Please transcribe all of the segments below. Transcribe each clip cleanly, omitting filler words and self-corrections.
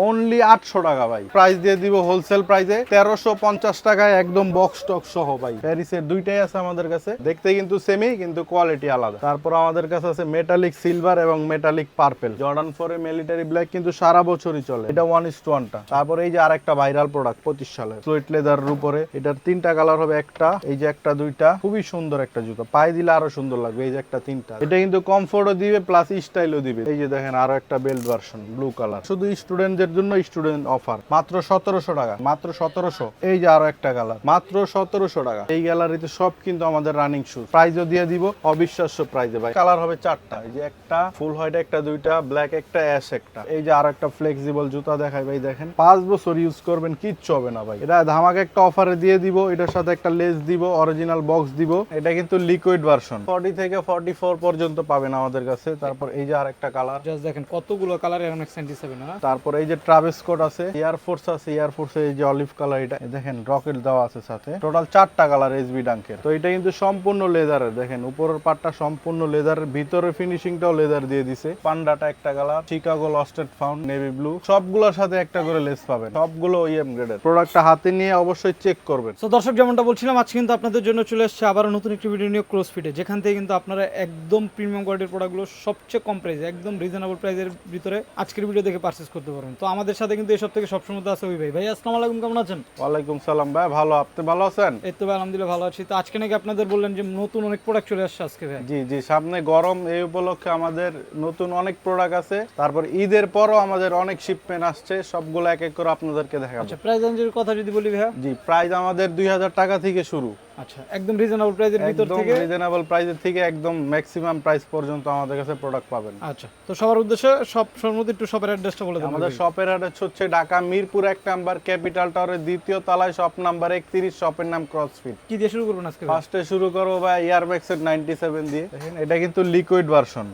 Only 800 টাকা ভাই, price দিয়ে দিব হোলসেল প্রাইসে 1350 টাকায় একদম বক্স টক সহ ভাই। প্যারিসের দুইটাই আছে আমাদের কাছে, দেখতে কিন্তু সেমই কিন্তু কোয়ালিটি আলাদা। তারপর আমাদের কাছে আছে মেটালিক সিলভার এবং মেটালিক পার্পল। জর্ডান 4 এর মিলিটারি ব্ল্যাক কিন্তু সারা বছরই চলে, এটা 1:1টা। তারপর এই যে আরেকটা ভাইরাল প্রোডাক্ট 25 সালের ফ্লুইড লেদারের উপরে, এটার 3টা কালার হবে, একটা এই যে একটা দুইটা, খুবই সুন্দর একটা জুতো, পায়ে দিলে আরো সুন্দর লাগবে। এই যে একটা 3টা, এটা কিন্তু কমফোর্টও দিবে প্লাস স্টাইলও দিবে। এই যে দেখেন আরো একটা বেল্ট ভার্সন ব্লু কালার, শুধু স্টুডেন্টদের জন্য স্টুডেন্ট অফার, মাত্র 1700 টাকা, মাত্র 1700। এই যে আরো একটা কালার, মাত্র 1700 টাকা। এই গ্যালারিতে সব কিন্তু আমাদের রানিং শুজ, প্রাইসও দিয়ে দিব অবিশ্বাস্য প্রাইসে ভাই। কালার হবে 4টা, এই যে একটা ফুল হোয়াইট, একটা দুইটা ব্ল্যাক, একটা অ্যাশ একটা। এই যে আরো একটা ফ্লেক্সিবল জুতা দেখাই ভাই, দেখেন 5 বছর ইউজ করবেন, কিচ্ছু হবে না ভাই। এটা ধামাকা একটা অফারে দিয়ে দিব, এটার সাথে একটা লেস দিব, অরিজিনাল বক্স দিব। এটা কিন্তু লিকুইড ভার্সন, 40 থেকে 44 পর্যন্ত পাবেন আমাদের কাছে। তারপর এই যে আরেকটা কালার, জাস্ট দেখেন কতগুলো কালার, এর অনেক 97 না। তারপর এই যে ট্রাভেস কোট আছে, এয়ারফোর্স আছে, এয়ারফোর্সে এই যে অলিভ কালার, এটা দেখেন রকেট দেওয়া আছে সাথে। টোটাল 4টা কালার এসবি ডাঙ্কের। তো এটা কিন্তু সম্পূর্ণ লেদারের, দেখেন উপরের পার্টটা সম্পূর্ণ লেদারের, ভিতরে ফিনিশিংটাও লেদার দিয়ে দিছে। পান্ডাটা একটা কালার, শিকাগো লস্টেড ফাউন্ড নেভি ব্লু, সবগুলোর সাথে একটা করে লেস পাবেন, সবগুলো ওইএম গ্রেডের। প্রোডাক্টটা হাতে নিয়ে অবশ্যই চেক করবেন। তো দর্শক, যেমনটা বলছিলাম, আজকে কিন্তু আপনাদের জন্য চলে এসেছে আবার নতুন একটি ভিডিও নিয়ে ক্রসফিটে, যেখান থেকে কিন্তু আপনারা একদম প্রিমিয়াম কোয়ালিটির প্রোডাক্টগুলো সবচেয়ে কম প্রাইসে, একদম রিজনেবল প্রাইসের ভিতরে আজকের ভিডিও দেখে পারচেজ করতে পারবেন। তো আমাদের সাথে কিন্তু এসব থেকে সবসময় আছে ওই ভাই। ভাই আসসালামু আলাইকুম, কেমন আছেন? ওয়ালাইকুম সালাম ভাই, ভালো, আপনি ভালো আছেন? এই তো ভাই আলহামদুলিল্লাহ ভালো আছি। তো আজকে নাকি আপনাদের বললেন যে নতুন অনেক প্রোডাক্ট চলে আসছে আজকে ভাই? জি জি, সামনে গরম, এই উপলক্ষে আমাদের নতুন অনেক প্রোডাক্ট আছে। তারপর ঈদের পরও আমাদের অনেক শিপমেন্ট আসছে, সবগুলো এক এক করে আপনাদেরকে দেখাবো। আচ্ছা, প্রাইস রেঞ্জের কথা যদি বলি ভাই? জি, প্রাইস আমাদের 2000 টাকা থেকে শুরু। আচ্ছা, একদম রিজনেবল প্রাইসের ভিতর থেকে, রিজনেবল প্রাইসের থেকে একদম ম্যাক্সিমাম প্রাইস পর্যন্ত আমাদের কাছে প্রোডাক্ট পাবেন। আচ্ছা, তো সবার উদ্দেশ্যে সব সম্মতি একটু শপের অ্যাড্রেসটা বলে দেন। আমাদের শপের অ্যাড্রেস হচ্ছে ঢাকা মিরপুর 1 নাম্বার, ক্যাপিটাল টাওয়ারের 2য় তলায়, শপ নাম্বার 31, শপের নাম ক্রসফিট। কি দিয়ে শুরু করবেন আজকে? ফার্স্টে শুরু করবো ভাই এয়ারম্যাক্সের 97 দিয়ে। দেখেন এটা কিন্তু লিকুইড ভার্সন,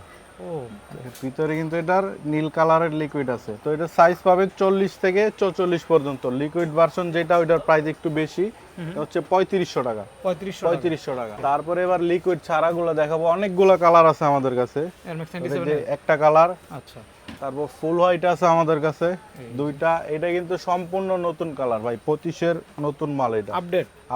ও ভিতরে কিন্তু এটার নীল কালারের লিকুইড আছে। তো এটা সাইজ পাবে 40 থেকে 44 পর্যন্ত। লিকুইড ভার্সন যেটা, ওইটার প্রাইস একটু বেশি, হচ্ছে 3500 টাকা। 3500 টাকা। তারপরে এবার লিকুইড ছাড়াগুলো দেখাবো, অনেকগুলো কালার আছে আমাদের কাছে। একটা কালার, আচ্ছা, তারপর ফুল হোয়াইট আছে আমাদের কাছে দুইটা। এটা কিন্তু সম্পূর্ণ নতুন কালার ভাই, 25-এর নতুন মাল, এটা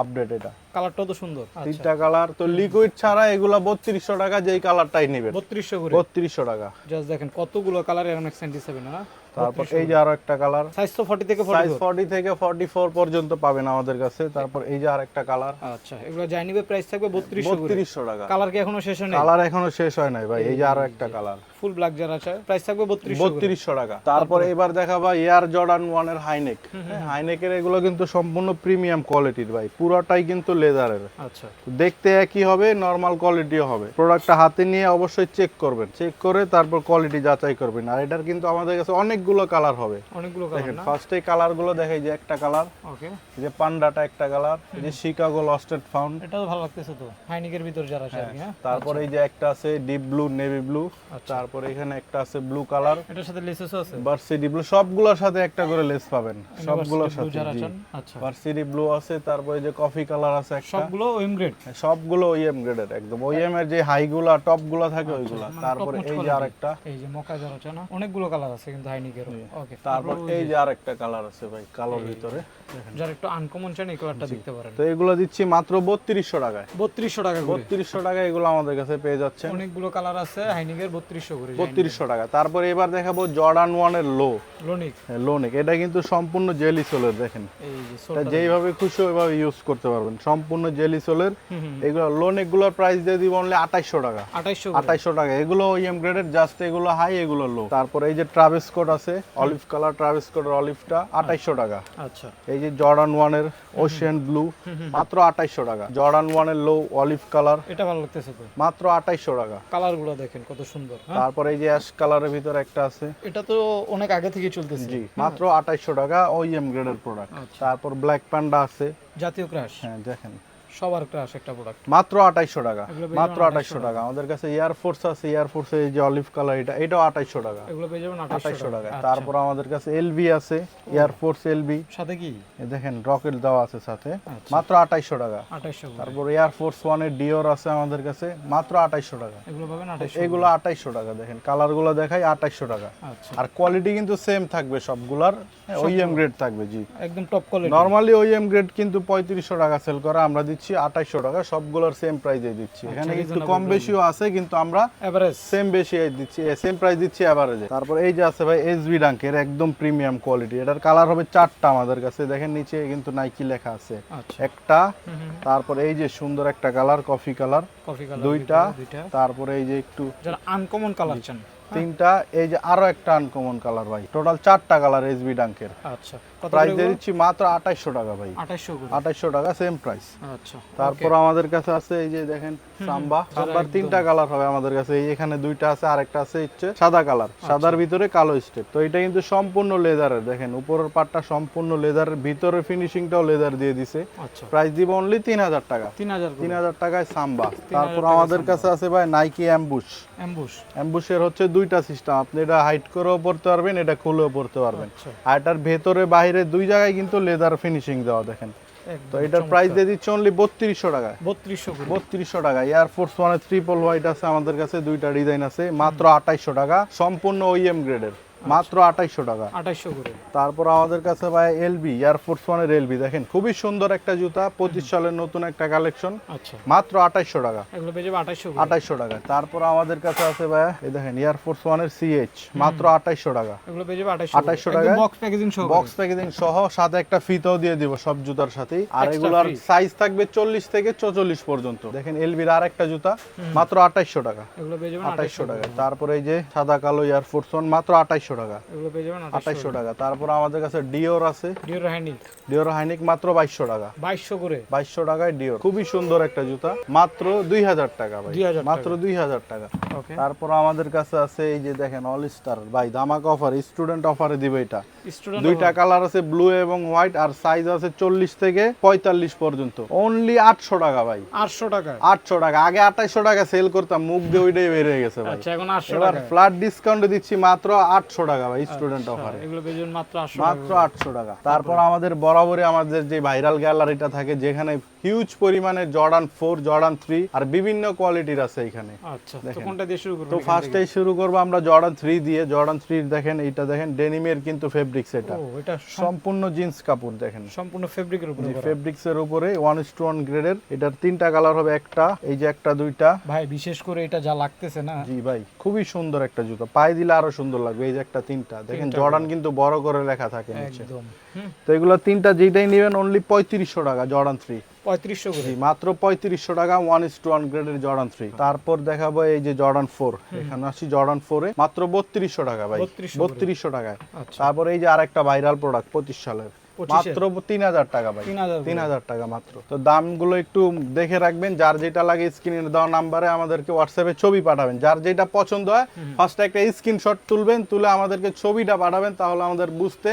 আপডেট এটা। কালারটাও তো সুন্দর, 3টা কালার। তো লিকুইড ছাড়া এগুলা 3200 টাকা, যেই কালারটাই নেবেন 3200 করে। 3200 টাকা। জাস্ট দেখেন কতগুলো কালার, এর অনেক 97 না। তারপর এই যে আরো একটা কালার, সাইজ তো 40 থেকে 44 পর্যন্ত পাবেন আমাদের কাছে। তারপর এই যে আরেকটা কালার। আচ্ছা, এগুলো যাই নিবে প্রাইস থাকবে 3200 টাকা। কালার কি এখনো শেষ হয়নি? কালার এখনো শেষ হয় নাই ভাই। এই যে আরো একটা কালার, ফুল ব্ল্যাক যারা আছে, প্রাইস থাকবে 3200 টাকা। তারপর এবার দেখাবো এয়ার জর্ডান 1 এর হাইনেক। হাইনেকের এগুলো কিন্তু সম্পূর্ণ প্রিমিয়াম কোয়ালিটির ভাই, পুরোটাই কিন্তু লেদারের। আচ্ছা, দেখতে একই হবে, নরমাল কোয়ালিটিও হবে। প্রোডাক্টটা হাতে নিয়ে অবশ্যই চেক করবেন, চেক করে তারপর কোয়ালিটি যাচাই করবেন। আর এটার কিন্তু আমাদের কাছে অনেকগুলো কালার হবে, অনেকগুলো কালার। দেখেন ফার্স্টে কালার গুলো দেখাই, যে একটা কালার, ওকে, এই যে পান্ডাটা একটা কালার, এই যে শিকাগো লস্টেড ফাউন্ড, এটাও ভালো লাগতেছে তো, হাইনিকের ভিতর যারা আছে আর কি। হ্যাঁ, তারপর এই যে একটা আছে ডিপ ব্লু নেভি ব্লু, তারপর এখানে একটা আছে ব্লু কালার, এটার সাথে লেসেসও আছে, ভার্সিটি ব্লু, সবগুলোর সাথে একটা করে লেস পাবেন, সবগুলোর সাথে। আচ্ছা, ভার্সিটি ব্লু আছে, তারপর এই যে কফি কালার আছে একটা, সবগুলো ওএম গ্রেড, সবগুলো ওইএম গ্রেডের একদম। ওইএম এর যে হাইগুলা টপগুলা থাকে ওইগুলা। তারপর এই যে আরেকটা, এই যে মকা যারা আছে না, অনেকগুলো কালার আছে কিন্তু হাইনিকের। ওকে, তারপর এই যে আরেকটা কালার আছে ভাই কালোর ভিতরে, যারা একটু আনকমন চান এই কালারটা দেখতে পারেন। তো এগুলো দিচ্ছি মাত্র 3200 টাকায়। 3200 টাকা করে, 3200 টাকায় এগুলো আমাদের কাছে পেয়ে যাচ্ছে। অনেকগুলো কালার আছে হাইনিকের, 3200 করে, 3200 টাকা। তারপর এবার দেখাবো জর্ডান 1 এর লোনিক। লোনিক, এটা কিন্তু সম্পূর্ণ জেলি সোলের, দেখেন এই যে এটা যেইভাবে খুশি ওইভাবে ইউজ করতে পারবেন, সম্পূর্ণ জেলি সোলের। এগুলো লোনিক গুলোর প্রাইস দিয়ে দিব অনলি 2800 টাকা। 2800 টাকা। এগুলো ওইএম গ্রেডের, জাস্ট এগুলো হাই, এগুলো লো। তারপর এই যে ট্রাভেস কোট আছে, অলিভ কালার ট্রাভেস কোটের অলিভটা 2800 টাকা। আচ্ছা, এই যে জর্ডান 1 এর ওশিয়ান ব্লু, মাত্র 2800 টাকা। জর্ডান 1 এর লো অলিভ কালার, এটা ভালো লাগতেছে তো, মাত্র 2800 টাকা। কালারগুলো দেখেন কত সুন্দর। তারপর এই যে অ্যাশ কালারের ভিতরে একটা আছে, এটা তো অনেক আগে থেকে চলতেছে। জি, মাত্র 2800 টাকা, ওইএম গ্রেডের প্রোডাক্ট। তারপর ব্ল্যাক প্যান্ডা আছে, জাতীয় ক্রাশ, হ্যাঁ দেখেন সবার ক্রাশ একটা প্রোডাক্ট মাত্র 2800 টাকা, এগুলো পেয়ে মাত্র যাবেন 2800 টাকা। আমাদের কাছে এয়ারফোর্স আছে, এয়ারফোর্সে এই যে অলিভ কালার, এটাও 2800 টাকা, এগুলো পেয়ে যাবেন 2800 টাকা। আচ্ছা। তারপর আমাদের কাছে এলবি আছে, এয়ারফোর্স এলবি, সাথে কি দেখেন রকেট দেওয়া আছে সাথে, আচ্ছা। মাত্র 2800 টাকা। 2800 করে। তারপর এয়ারফোর্স ওয়ানের ডিওর আছে আমাদের কাছে, মাত্র 2800 টাকা। এগুলো পাবেন 2800। এগুলো 2800 টাকা, দেখেন কালারগুলো দেখাই 2800 টাকা। আচ্ছা, আর কোয়ালিটি কিন্তু সেম থাকবে সবগুলার, ওইএম গ্রেড থাকবে জি। একদম top quality. Normally OEM grade কিন্তু 3500 টাকা সেল করে, আমরা দিচ্ছি 2800 টাকা, সবগুলোর সেম প্রাইসে দিচ্ছি। এখানে একটু কম বেশিও আছে কিন্তু আমরা এভারেজ সেম বেশি দিচ্ছি, সেম প্রাইস দিচ্ছি এভারেজে। তারপর এই যে আছে ভাই এসবি ডাঙ্কের একদম প্রিমিয়াম কোয়ালিটি, এটার কালার হবে 4টা আমাদের কাছে, দেখেন নিচে কিন্তু নাইকি লেখা আছে আচ্ছা। একটা। তারপর এই যে সুন্দর একটা colour coffee colour, coffee colour দুইটা। তারপরে এই যে একটু যারা আনকমন কালার চান, তিনটা, এই যে আরো একটা আনকমন কালার ভাই, টোটাল 4টা কালার এসবি ডাঙ্কের। আচ্ছা, কত প্রাইস করে দিয়ে এগুলো? দিচ্ছি মাত্র 2800 টাকা ভাই, 2800 করে। 2800 টাকা সেম প্রাইস। আচ্ছা, তারপর আমাদের কাছে আছে এই যে দেখেন সাম্বার 3টা কালার হবে আমাদের কাছে, এই এখানে 2টা আছে, আরেকটা আছে হচ্ছে সাদা কালার, সাদার ভিতরে কালো স্টেপ। তো এটা কিন্তু সম্পূর্ণ লেদারের, দেখেন উপরের পার্টটা সম্পূর্ণ লেদারের, ভিতরে ফিনিশিংটাও লেদার দিয়ে দিছে। আচ্ছা, প্রাইস দিব অনলি 3000 টাকা, 3000 করে। 3000 টাকায় সাম্বা। 3000 তারপর টাকায় আমাদের সাম্বা। কাছে আছে ভাই নাইকি অ্যাম্বুশ। অ্যাম্বুশের হচ্ছে 2টা সিস্টেম, আপনি এটা হাইট করেও পড়তে পারবেন, এটা খুলেও পড়তে পারবেন। আচ্ছা, আর এটার ভেতরে বাইরে 2 জায়গায় কিন্তু লেদার ফিনিশিং দেওয়া, দেখেন। তো এটার প্রাইস দিয়ে দিচ্ছে অনলি 3200 টাকা, 3200 করে। 3200 টাকা। এয়ারফোর্স ওয়ানের ট্রিপল হোয়াইট আছে আমাদের কাছে, 2টা ডিজাইন আছে, মাত্র 2800 টাকা, সম্পূর্ণ ওইএম গ্রেডের, মাত্র 2800 টাকা। 2800 করে। তারপর আমাদের কাছে ভাই এলবি, এয়ারফোর্স ওয়ানের এলবি, দেখেন খুবই সুন্দর একটা জুতা, 25 সালের নতুন একটা কালেকশন, আচ্ছা, মাত্র 2800 টাকা, এগুলো পেয়ে যাবেন 2800 করে। 2800 টাকা। তারপর আমাদের কাছে আছে ভাই এই দেখেন এয়ারফোর্স ওয়ানের সিএইচ, মাত্র 2800 টাকা, এগুলো পেয়ে যাবেন 2800 টাকা। বক্স প্যাকেজিং সহ। বক্স প্যাকেজিং সহ, সাথে একটা ফিতাও দিয়ে দিব সব জুতার সাথেই। আর Extra এগুলার free। সাইজ থাকবে 40 থেকে 44 পর্যন্ত। দেখেন এলবির আর একটা জুতা, মাত্র 2800 টাকা, এগুলো পেয়ে যাবেন 2800 টাকা। তারপরে এই যে সাদা কালো এয়ারফোর্স ওয়ান, মাত্র 2800 টাকা, এগুলো পেয়ে যাবেন 2800 টাকা। তারপর আমাদের কাছে ডিওর আছে, ডিওর হ্যান্ডিল ডিওর হাইনিক, মাত্র 2200 টাকা, 2200 করে। 2200 টাকায় ডিওর, খুবই সুন্দর একটা জুতা, মাত্র 2000 টাকা ভাই, 2000 মাত্র 2000 টাকা। ওকে, তারপর আমাদের কাছে আছে এই যে দেখেন অল স্টার ভাই, ধামাকা অফার, স্টুডেন্ট অফারে দিব এটা। স্টুডেন্ট 2টা কালার আছে, ব্লু এবং হোয়াইট, আর সাইজ আছে 40 থেকে 45 পর্যন্ত, অনলি 800 টাকা ভাই, 800 টাকা। 800 টাকা। আগে 2800 টাকা সেল করতাম, মুখ দিয়ে ওইটাই বের হয়ে গেছে ভাই। আচ্ছা, এখন 800 এবার টাকা। ফ্ল্যাট ডিসকাউন্টে দিচ্ছি মাত্র 800 টাকা ভাই, স্টুডেন্ট অফারে, এগুলো পেয়ে যাবেন মাত্র 800 মাত্র 800 টাকা। তারপর আমাদের বরাবরই আমাদের যে ভাইরাল গ্যালারিটা থাকে, যেখানে হিউজ পরিমাণে জর্ডান 4, জর্ডান 3 আর বিভিন্ন কোয়ালিটির আছে এখানে। আচ্ছা, তো দেখেন। কোনটা দিয়ে শুরু করব? তো ফার্স্টেই শুরু করব আমরা জর্ডান 3 দিয়ে। জর্ডান 3 দেখেন, এইটা দেখেন ডেনিমের কিন্তু ফেব্রিক্স, এটা ও, এটা সম্পূর্ণ জিন্স কাপড়, দেখেন সম্পূর্ণ ফেব্রিকের উপরে করা। ফেব্রিক্স এর উপরে 1:1 গ্রেডের। এটার 3টা কালার হবে, একটা এই যে একটা, 2টা। ভাই বিশেষ করে এটা যা লাগতেছে না, জি ভাই, খুবই সুন্দর একটা জুতা, পায়ে দিলে আরো সুন্দর লাগবে। এই যে একটা, 3টা দেখেন, 3টা জর্ডান কিন্তু বড় করে লেখা থাকে নিচে। একদম। তো এগুলো 3টা যেটাই নেবেন অনলি 3500 টাকা, জর্ডান 3, 3500 করে। জি মাত্র 3500 টাকা, 1:1 গ্রেডের জর্ডান 3। তারপর দেখাবো এই যে জর্ডান 4, এখানে আসি জর্ডান 4 এ মাত্র 3200 টাকা ভাই, 3200 টাকায়। আচ্ছা, তারপর এই যে আরেকটা ভাইরাল প্রোডাক্ট 25 সালের, 25 মাত্র 3000 টাকা ভাই, 3000 টাকা মাত্র। তো দামগুলো একটু দেখে রাখবেন, যার যেটা লাগে স্ক্রিনে দেওয়া নাম্বারে আমাদেরকে হোয়াটসঅ্যাপে ছবি পাঠাবেন, যার যেটা পছন্দ হয় ফার্স্টে একটা স্ক্রিনশট তুলবেন, তুলে আমাদেরকে ছবিটা পাঠাবেন, তাহলে আমাদের বুঝতে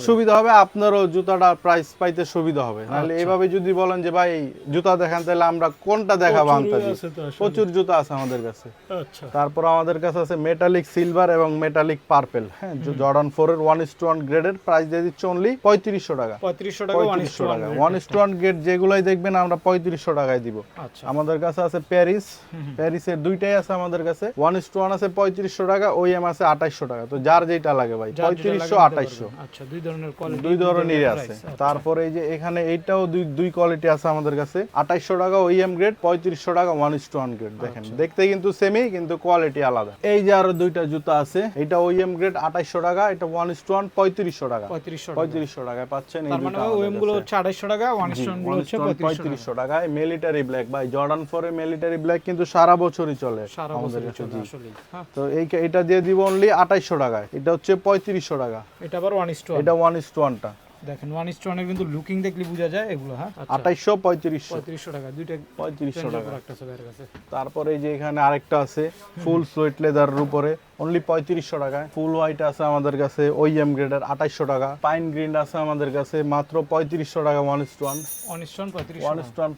সুবিধা হবে, আপনারও জুতাটা প্রাইস পাইতে সুবিধা হবে। নাহলে এইভাবে যদি বলেন যে ভাই জুতা দেখান, তাহলে আমরা কোনটা দেখাবো আনতাছি, প্রচুর জুতা আছে আমাদের কাছে। আচ্ছা, তারপর আমাদের কাছে আছে মেটালিক সিলভার এবং মেটালিক পার্পল, হ্যাঁ জর্ডান 4 এর 1:1 গ্রেডের, প্রাইস দিয়ে দিচ্ছে অনলি 3500 টাকা, 3500 টাকা, 3500 টাকা। 1:1 গ্রেড যেগুলাই দেখবেন আমরা 3500 টাকায় দিব। আচ্ছা, আমাদের কাছে আছে প্যারিস, প্যারিসের 2টাই আছে আমাদের কাছে, 1:1 আছে 3500 টাকা, ওইএম আছে 2800 টাকা। তো যার যেটা লাগে ভাই, 3500 2800, আচ্ছা, দুই ধরনের কোয়ালিটি, দুই ধরনেরই আছে। তারপর এই যে এখানে এইটাও দুই কোয়ালিটি আছে আমাদের কাছে, 2800 টাকা ওইএম গ্রেড, 3500 টাকা 1:1 গ্রেড। দেখেন দেখতে কিন্তু সেমই, কিন্তু কোয়ালিটি আলাদা। এই যে আরো 2টা জুতা আছে, এটা ওইএম গ্রেড 2800 টাকা, এটা 1:1 3500 টাকা, 3500 টাকায় পাচ্ছেন। এই তার মানে দুটো ওএম গুলো হচ্ছে 2800 টাকা, 1:1 গুলো হচ্ছে 3500 টাকায়। মিলিটারি ব্ল্যাক ভাই, জর্ডান 4 এর মিলিটারি ব্ল্যাক কিন্তু সারা বছরই চলে আমাদের কাছে। তো এইটা দিয়ে দিব অনলি 2800 টাকায়, এটা হচ্ছে 3500 টাকা, এটা আবার 1:1, এটা 1:1টা দেখেন 1:1 এর কিন্তু লুকিং দেখলে বোঝা যায় এগুলো। হ্যাঁ, 2800 3500 3500 টাকা, দুইটা 3500 টাকা। প্রোডাক্ট আছে ভাইয়ের কাছে। তারপরে এই যে এখানে আরেকটা আছে ফুল সোয়েট লেদারের উপরে, অনলি 3500 টাকায়। ফুল হোয়াইট আছে আমাদের কাছে ওইএম গ্রেডের 2800 টাকা। পাইন গ্রিন আছে আমাদের কাছে মাত্র 3500 টাকা 1:1।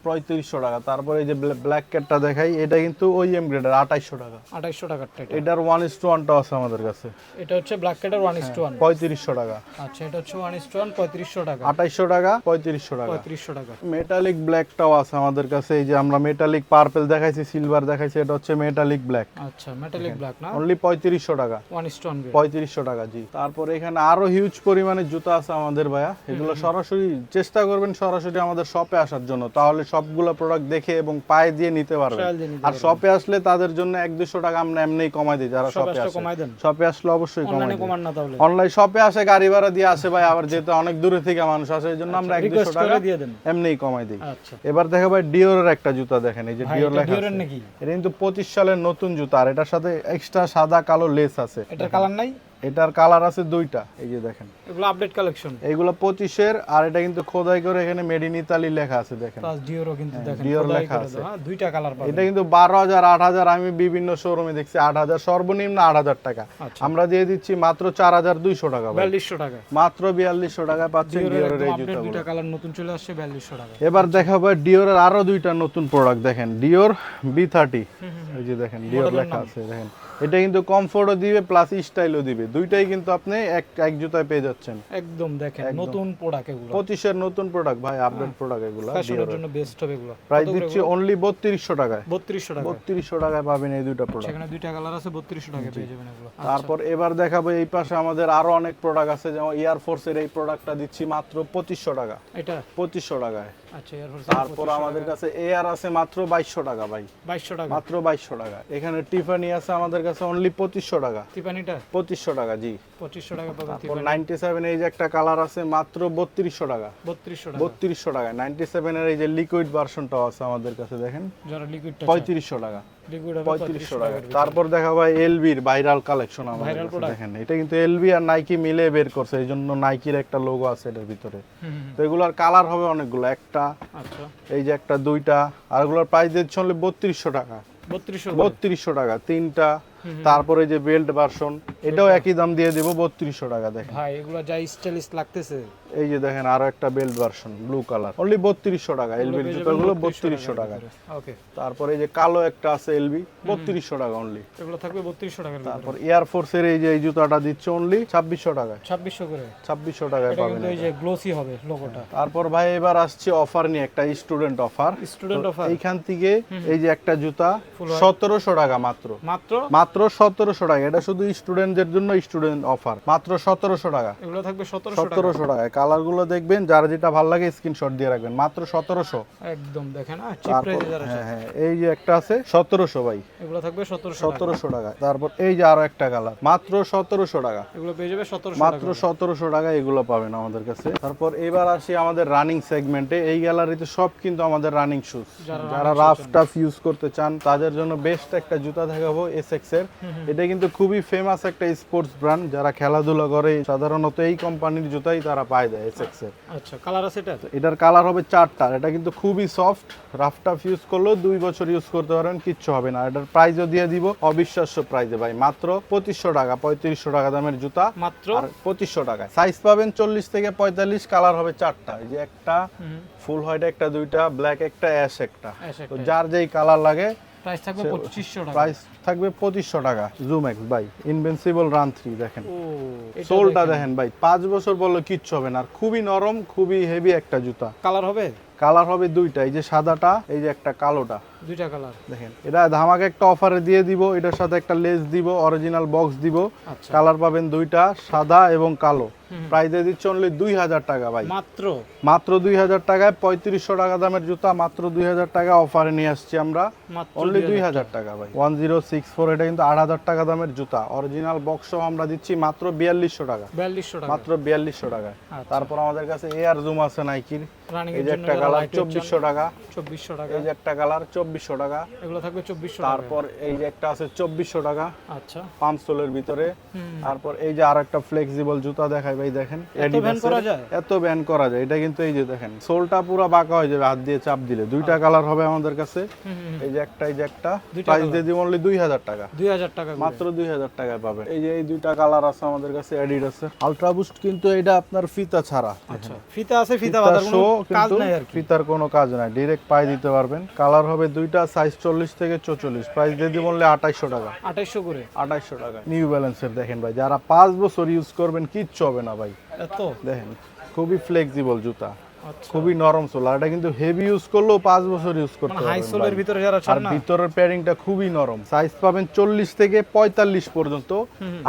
3500 টাকা। তারপরে এই যে ব্ল্যাক ক্যাটটা দেখাই, এটা কিন্তু ওইএম গ্রেডের 2800 টাকা। 2800 টাকারটা এটার 1:1টাও আছে আমাদের কাছে, এটা হচ্ছে ব্ল্যাক ক্যাটের 1:1। 3500 টাকা। আচ্ছা, এটা হচ্ছে 1:1 3500 টাকা। 2800 টাকা 3500 টাকা। 3500 টাকা। মেটালিক ব্ল্যাকটাও আছে আমাদের কাছে, এই যে আমরা মেটালিক পার্পল দেখাইছি, সিলভার দেখাইছি, এটা হচ্ছে মেটালিক ব্ল্যাক। আচ্ছা, মেটালিক ব্ল্যাক না, অনলি 3500 টাকা। 1:1 গ্রেড। 3500 টাকা জি। তারপরে এখানে আরো হিউজ পরিমাণে জুতা আছে আমাদের ভাইয়া, এগুলো সরাসরি চেষ্টা করবেন সরাসরি আমাদের শপে আসার জন্য, তাহলে সবগুলো প্রোডাক্ট দেখে এবং পায়ে দিয়ে নিতে পারবেন। ট্রায়াল দিয়ে নিতে আর শপে আসলে তাদের জন্য 1-200 টাকা আমরা এমনিই কমাই দিই, যারা শপে আসে। কমাই দেন? শপে আসলে অবশ্যই কমাই অনলাইনে দিই। কমান না তাহলে? অনলাইন শপে আসে গাড়ি ভাড়া দিয়ে আসে ভাই, আবার যেহেতু অনেক দূরে থেকে মানুষ আসে এই জন্য আমরা 1-200 টাকা দিয়ে দেন, এমনিই কমাই দিই। আচ্ছা, এবার দেখো ভাই ডিওরের একটা জুতা দেখেন, এই যে ভাই ডিওর এটা লেখা ডিওরের আছে। নাকি? এটা কিন্তু 25 সালের নতুন জুতা, আর এটার সাথে এক্সট্রা সাদা কালো লেস আছে। এটার কালার নাই? এটার কালার আছে দুইটা, এই যে দেখেন। এগুলো আপডেট কালেকশন, এইগুলো 25-এর, আর এটা কিন্তু খোদাই করে এখানে মেড ইন ইতালি লেখা আছে দেখেন। প্লাস ডিওরও কিন্তু দেখেন ডিওর খোদাই লেখা করে আছে। দেওয়া, দুইটা কালার পাবেন। এটা কিন্তু 12,000 8,000, আমি বিভিন্ন শোরুমে দেখছি 8,000, সর্বনিম্ন 8,000 টাকা। আচ্ছা। আমরা দিয়ে দিচ্ছি মাত্র 4,200 টাকা ভাই। 4200 টাকা মাত্র 4200 টাকায় পাচ্ছেন ডিওরের এই আপডেট, জুতাগুলো। দুইটা কালার নতুন চলে আসছে 4200 টাকা। এবার দেখাবো ডিওরের আরো দুইটা নতুন প্রোডাক্ট দেখেন, ডিওর B30। এই যে দেখেন ডিওর লেখা আছে দেখেন। এটা কিন্তু কমফোর্টও দিবে প্লাস স্টাইলও দিবে, দুইটাই কিন্তু আপনি এক জুতায় পেয়ে যাচ্ছেন। একদম দেখেন নতুন প্রোডাক্ট এগুলো, 25-এর নতুন প্রোডাক্ট ভাই, আপডেট প্রোডাক্ট এগুলো। ফ্যাশনের জন্য বেস্ট হবে এগুলো। প্রাইস দিচ্ছি অনলি 3200 টাকায়। 3200 টাকা। 3200 টাকায় পাবেন এই দুইটা প্রোডাক্ট। সেখানে দুইটা কালার আছে, 3200 টাকায় পেয়ে যাবেন এগুলো। তারপর এবার দেখাবো এই পাশে আমাদের আরো অনেক প্রোডাক্ট আছে, যেমন এয়ার ফোর্সের এই প্রোডাক্টটা দিচ্ছি মাত্র 2500 টাকা। এটা 2500 টাকায়। আচ্ছা, এয়ার ফোর্স। তারপর আমাদের কাছে এয়ার আছে মাত্র 2200 টাকা ভাই। 2200 টাকা মাত্র 2200 টাকা। এখানে টিফানি আছে আমাদের কাছে অনলি 2500 টাকা। টিফানিটা 2500 টাকা জি। 2500 টাকা পাবেন তারপর টিফানি। 97 এই যে একটা কালার আছে মাত্র 3200 টাকা। 3200 টাকা। 3200 টাকা। 97 এর এই যে লিকুইড ভার্সনটাও আছে আমাদের কাছে দেখেন, যারা লিকুইডটা 3500 টাকা। লিকুইড হবে 3500 টাকা। তারপর দেখা ভাই এলবির ভাইরাল কালেকশন আমাদের Viral কাছে product? দেখেন, এটা কিন্তু এলবি আর নাইকি মিলে বের করছে, এই জন্য নাইকির একটা লোগো আছে এটার ভিতরে। তো এগুলার কালার হবে অনেকগুলো, একটা আচ্ছা, এই যে একটা দুইটা, আর এগুলোর প্রাইস দিচ্ছে হলো 3200 টাকা। 3200 টাকা তিনটা। তারপরে যে বেল্ট ভার্সন, এটাও একই দাম দিয়ে দেবো 3200 টাকা। দেখেন ভাই এগুলো যা স্টাইলিশ লাগতেছে। এই যে দেখেন আরো একটা belt version blue colour, only 3200 টাকা। এলবির জুতাগুলো 3200 টাকা। ওকে। তারপরে এই যে কালো একটা আছে এলবি, 3200 টাকা অনলি। এগুলো থাকবে 3200 টাকার ভিতরে। তারপর এয়ার ফোর্সের এই যে এই জুতাটা দিচ্ছে অনলি 2600 টাকায়। 2600 করে। 2600 টাকায় এটা পাবেন। কিন্তু এই যে গ্লোসি হবে লোগোটা। তারপর ভাই এবার আসছে অফার নিয়ে, একটা স্টুডেন্ট অফার। Student offer. এইখান থেকে এই যে একটা জুতা 1700 টাকা মাত্র। মাত্র 1700 টাকা। এটা শুধু স্টুডেন্টদের জন্য স্টুডেন্ট অফার, মাত্র 1700 টাকা। এগুলো থাকবে 1700 টাকা। 1700 টাকায়। কালারগুলো দেখবেন, যার যেটা ভালো লাগে স্ক্রিনশট দিয়ে রাখবেন, মাত্র 1700। একদম দেখেন চিপ প্রাইসে যারা। হ্যাঁ হ্যাঁ, এই যে একটা আছে 1700 ভাই। এগুলো থাকবে 1700 টাকা। 1700 টাকা। তারপর এই যে আরো একটা কালার, মাত্র 1700 টাকা। এগুলো পেয়ে যাবে 1700 মাত্র 1700 টাকা এগুলো পাবেন আমাদের কাছে। তারপর এবার আসি আমাদের রানিং সেগমেন্টে। এই গ্যালারিতে সব কিন্তু আমাদের রানিং শুজ, যারা রাফ টাফ ইউজ করতে চান তাদের জন্য বেস্ট একটা জুতা দেখাবো এসএক্স এর। এটা কিন্তু খুবই ফেমাস একটা স্পোর্টস ব্র্যান্ড, যারা খেলাধুলা করে সাধারণত এই কোম্পানির জুতাই তারা পায় দেয় এসএক্স এর। আচ্ছা, কালার আছে এটা? এটার কালার হবে 4টা। এটা কিন্তু খুবই সফট, রাফ টাফ ইউজ করলেও 2 বছর ইউজ করতে পারবেন, কিচ্ছু হবে না। এটার প্রাইসও দিয়ে দিব অবিশ্বাস্য প্রাইসে ভাই, মাত্র 2500 টাকা। 3500 টাকা দামের জুতা মাত্র আর 2500 টাকায়। সাইজ পাবেন 40 থেকে 45, কালার হবে 4টা। এই যে একটা ফুল হোয়াইট, একটা দুইটা ব্ল্যাক, একটা অ্যাশ একটা। তো যার যেই কালার লাগে। প্রাইস থাকবে 2500 টাকা। প্রাইস থাকবে 2500 টাকা। জুমেক্স ভাই ইনভিনসিবল রান 3 দেখেন, ও সোলটা দেখেন ভাই, 5 বছর বললে কিচ্ছু হবে না। আর খুবই নরম, খুবই হেভি একটা জুতা। কালার হবে? কালার হবে দুইটা, এই যে সাদাটা, এই যে একটা কালোটা। দুইটা কালার দেখেন, এটা ধামাকা একটা অফারে দিয়ে দিব। এটার সাথে একটা লেস দিব, অরিজিনাল বক্স দিব। আচ্ছা। কালার পাবেন দুইটা, সাদা এবং কালো। প্রাইস দিয়ে দিচ্ছে অনলি 2000 টাকা ভাই। মাত্র 2000 টাকায় 3500 টাকা দামের জুতা, মাত্র 2000 টাকা অফারে নিয়ে আসছি আমরা। অনলি 2000 টাকা ভাই। 1064, এটা কিন্তু 8000 টাকা দামের জুতা। অরিজিনাল বক্স সহ আমরা দিচ্ছি মাত্র 4200 টাকা। 4200 টাকা। মাত্র 4200 টাকায়। তারপর আমাদের কাছে এয়ার জুম আছে নাইকির, রানিং এই এর যে জন্য একটা কালার 2400 টাকা। 2400 টাকা। এই যে একটা কালার 2400 টাকা। এগুলো থাকবে 2400 টাকা। তারপর এই যে একটা আছে 2400 টাকা আচ্ছা, পাম সোলের ভিতরে। তারপর এই যে আরেকটা ফ্লেক্সিবল জুতা দেখাই ভাই, দেখেন এত ব্যান্ড করা যায়? এত ব্যান্ড করা যায়। এটা কিন্তু এই যে দেখেন সোলটা পুরো বাঁকা হয়ে যাবে হাত দিয়ে চাপ দিলে। দুইটা কালার হবে আমাদের কাছে, এই যে একটা এই যে একটা। প্রাইস দিয়ে দিব অনলি 2000 টাকা। 2000 টাকা মাত্র 2000 টাকায় পাবেন। এই যে এই দুইটা কালার আছে আমাদের কাছে অ্যাডিডাসের আলট্রা বুস্ট, কিন্তু এটা আপনার ফিতা ছাড়া। আচ্ছা, ফিতা আছে, ফিতা বাঁধার কোনো কাজ নাই আর কি। ফিতার কোনো কাজ নাই, ডাইরেক্ট পায়ে দিতে পারবেন। কালার হবে দুইটা, সাইজ 40 থেকে 44। প্রাইস দিয়ে দিব অনলি 2800 টাকা। 2800 করে। 2800 টাকা। নিউ ব্যালেন্সের দেখেন ভাই, যারা 5 বছর ইউজ করবেন কিচ্ছু হবে না ভাই। এত দেখেন খুবই ফ্লেক্সিবল জুতা, আচ্ছা, খুবই নরম সোল। আর এটা কিন্তু হেভি ইউজ করলেও 5 বছর ইউজ করতে মানে হাই পারবেন সোলের ভাই। ভিতরে যারা আর চান না, ভিতরের প্যাডিংটা খুবই নরম। সাইজ পাবেন 40 থেকে 45 পর্যন্ত।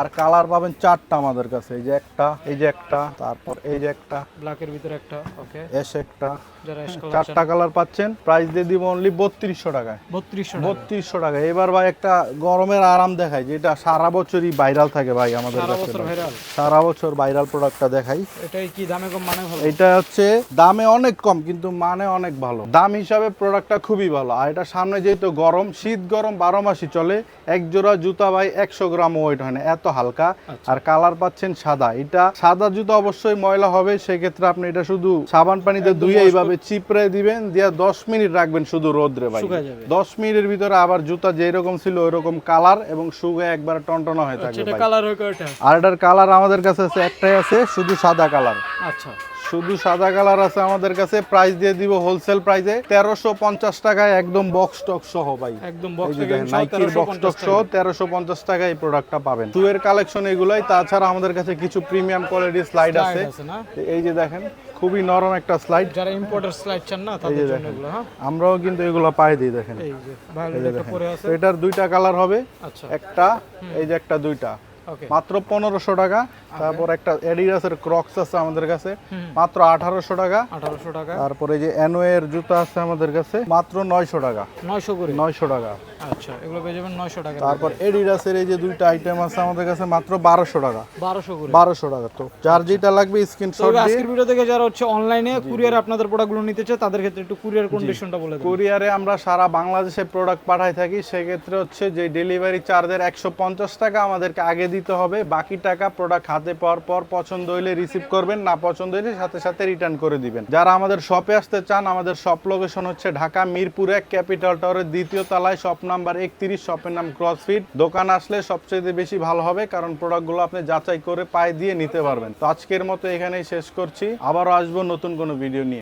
আর কালার পাবেন 4টা আমাদের কাছে, এই যে একটা, এই যে একটা, তারপর এই যে একটা, ব্ল্যাকের ভিতরে একটা। ওকে, এস একটা, যারা এস কালার 4টা কালার পাচ্ছেন। প্রাইস দিয়ে দিব অনলি 3200 টাকায়। 3200 টাকা। 3200 টাকা। এবার ভাই একটা গরমের আরাম দেখাই, যেটা সারা বছরই ভাইরাল থাকে ভাই আমাদের সারা কাছে। বছর ভাইরাল, সারা বছর ভাইরাল প্রোডাক্টটা দেখাই। এটাই কি দামে কম মানে ভালো? এটা হচ্ছে দামে অনেক কম কিন্তু মানে অনেক ভালো। দাম হিসাবে প্রোডাক্টটা খুবই ভালো। আর এটা সামনে যেহেতু গরম, শীত গরম 12 মাসই চলে। এক জোড়া জুতা ভাই 100 গ্রাম ওয়েট হয় না, এত হালকা। আর কালার পাচ্ছেন সাদা। এটা সাদা জুতা অবশ্যই ময়লা হবে, সেক্ষেত্রে আপনি এটা শুধু সাবান পানিতে ধুয়ে এইভাবে চিপড়ে দিবেন, দিয়ে 10 মিনিট রাখবেন শুধু রোদ্রে ভাই। শুকায় যাবে। 10 মিনিটের ভিতরে আবার জুতা যেরকম ছিল ওইরকম কালার এবং শুকিয়ে একবার টনটনা হয়ে থাকবে এটা ভাই। কালার হয় কয়টা? আর এটার কালার আমাদের কাছে আছে একটাই, আছে শুধু সাদা কালার। আচ্ছা, শুধু সাদা কালার আছে আমাদের কাছে। প্রাইস দিয়ে দিব হোলসেল প্রাইসে 1350 টাকায়, একদম বক্স টক সহ ভাই। একদম এই বক্স যে থেকে দেখেন, নাইকির বক্স টক সহ 1350 টাকায় এই প্রোডাক্টটা পাবেন। টুয়ের কালেকশন এগুলাই। তাছাড়া আমাদের কাছে কিছু প্রিমিয়াম কোয়ালিটির স্লাইড আছে। আছে না? এই যে দেখেন খুবই নরম একটা স্লাইড। যারা ইম্পোর্টার স্লাইড চান না তাদের জন্য এগুলো। হ্যাঁ, আমরাও কিন্তু এগুলো পায়ে দিই, দেখেন। এই যে ভায়োলেট একটা পরে আছে। তো এটার দুইটা কালার হবে, আচ্ছা, একটা এই যে একটা, দুইটা। ওকে, মাত্র 1500 টাকা। তারপর একটা অ্যাডিডাসের ক্রক্স আছে আমাদের কাছে, মাত্র 1800 টাকা। 1800 টাকা। তারপরে যে এনওয়ের জুতা আছে আমাদের কাছে, মাত্র 900 টাকা। 900 করে। 900 টাকা। আচ্ছা, এগুলো পেয়ে যাবেন 900 টাকা। তারপর এডিডাসের এই যে দুইটা আইটেম আছে আমাদের কাছে, মাত্র 1200 টাকা। 1200 করে। 1200 টাকা। তো যার যেটা লাগবে স্ক্রিনশট তবে দিয়ে। আজকের ভিডিও থেকে যারা হচ্ছে অনলাইনে কুরিয়ারে আপনাদের প্রোডাক্টগুলো নিতে চায় তাদের ক্ষেত্রে একটু কুরিয়ার কন্ডিশনটা বলে দেন। কুরিয়ারে আমরা সারা বাংলাদেশে প্রোডাক্ট পাঠাই থাকি। সেক্ষেত্রে হচ্ছে যে ডেলিভারি চার্জের 150 টাকা আমাদেরকে আগে দিতে হবে। বাকি টাকা প্রোডাক্ট হাতে পাওয়ার পর পছন্দ হইলে রিসিভ করবেন, না পছন্দ হইলে সাথে সাথে রিটার্ন করে দিবেন। যারা আমাদের শপে আসতে চান, আমাদের শপ লোকেশন হচ্ছে ঢাকা মিরপুর 1 ক্যাপিটাল টাওয়ারের 2য় তলায়, শপ নাম্বার 31। শপের নাম ক্রসফিট। দোকান আসলে সবচেয়ে বেশি ভালো হবে, কারণ প্রোডাক্টগুলো আপনি যাচাই করে পায়ে দিয়ে নিতে পারবেন। তো আজকের মতো এখানেই শেষ করছি। আবারও আসবো নতুন কোনো ভিডিও নিয়ে।